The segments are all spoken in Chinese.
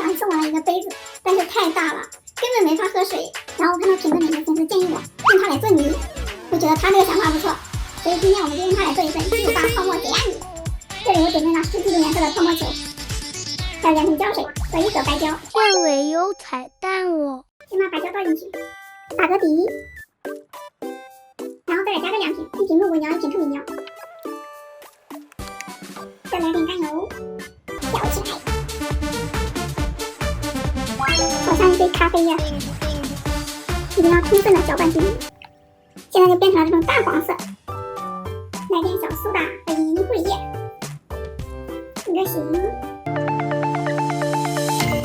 小黑送我了一个杯子，但是太大了，根本没法喝水。然后我看到评论里的粉丝建议我用它来做泥，我觉得他这个想法不错，所以今天我们就用它来做一份18泡沫解压泥。这里我准备了10几个颜色的泡沫球，还有2瓶胶水和1盒白胶。这尾有彩蛋哦！先把白胶倒进去，打个底，然后再来加个2瓶，1瓶木果胶，1瓶透明胶，再来点甘油，搅起来，好像一杯咖啡呀！一定要充分的搅拌均匀。现在就变成了这种淡黄色，来点小苏打和银桂叶，应该行。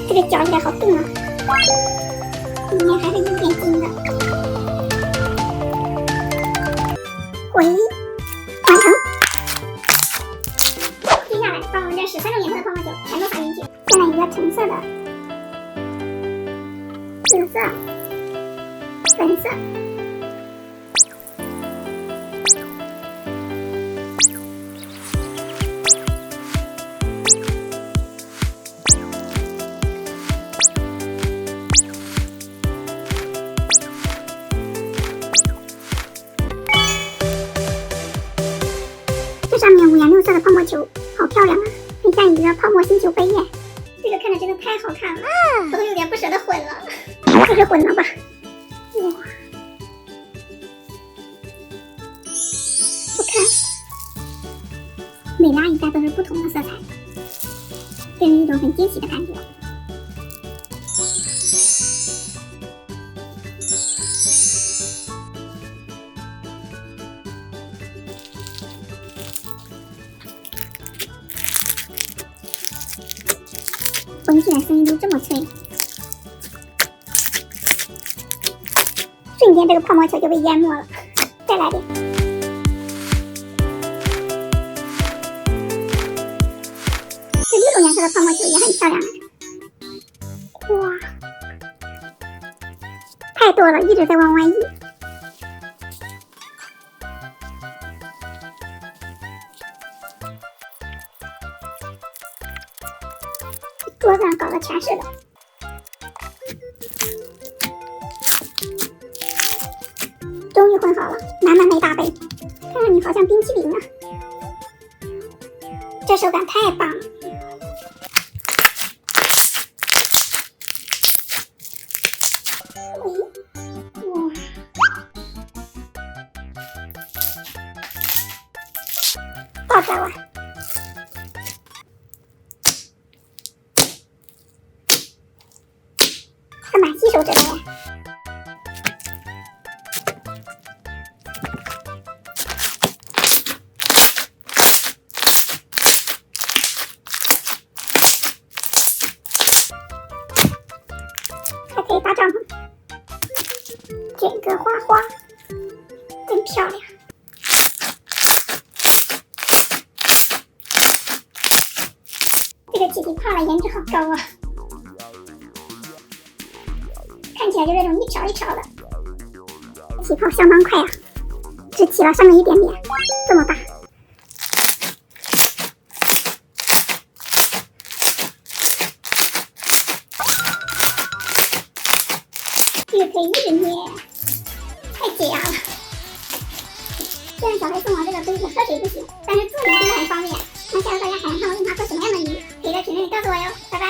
这个搅起来好硬啊，里面还是有点筋的。回完成。接下来把我们这13种颜色的泡沫球全都撒进去，先来一个橙色的、紫色、粉色。这上面5颜6色的泡沫球，好漂亮啊，很像一个泡沫星球杯耶。这个看着真的太好看了，我都有点不舍得混了，还是混了吧。哇，不看，每拉一下都是不同的色彩，给人一种很惊喜的感觉。闻起来声音都这么脆，瞬间这个泡沫球就被淹没了。再来点，这6种颜色的泡沫球也很漂亮。哇，太多了，一直在往外溢。桌子上搞的全是的，终于混好了，满满的一大杯，看着你好像冰淇淋啊，这手感太棒了。哇，爆炸了！还蛮吸收着的呀。还可以搭帐篷，卷个花花，真漂亮。这个气体泡的颜值好高啊！看起来就这种一条一条的，起泡相当快啊，只起了上面一点点，这么大。这个可以一直捏，太解压了。虽然小黑送我这个杯子喝水不行，但是做泥真的很方便。那下次大家还想看我用它做什么样的泥，可以在评论里告诉我哟，拜拜。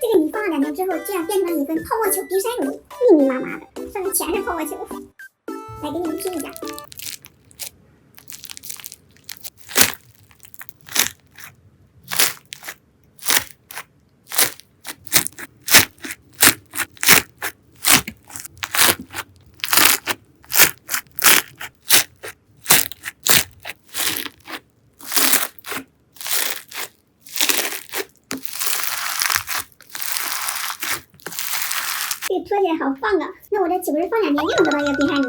这个泥放了2年之后，这样变成了一份泡沫球冰山泥，密密麻麻的，上面全是泡沫球。来给你们拼一下。这个拖起来好放啊，那我这岂不是放2年就能得到一个冰山泥？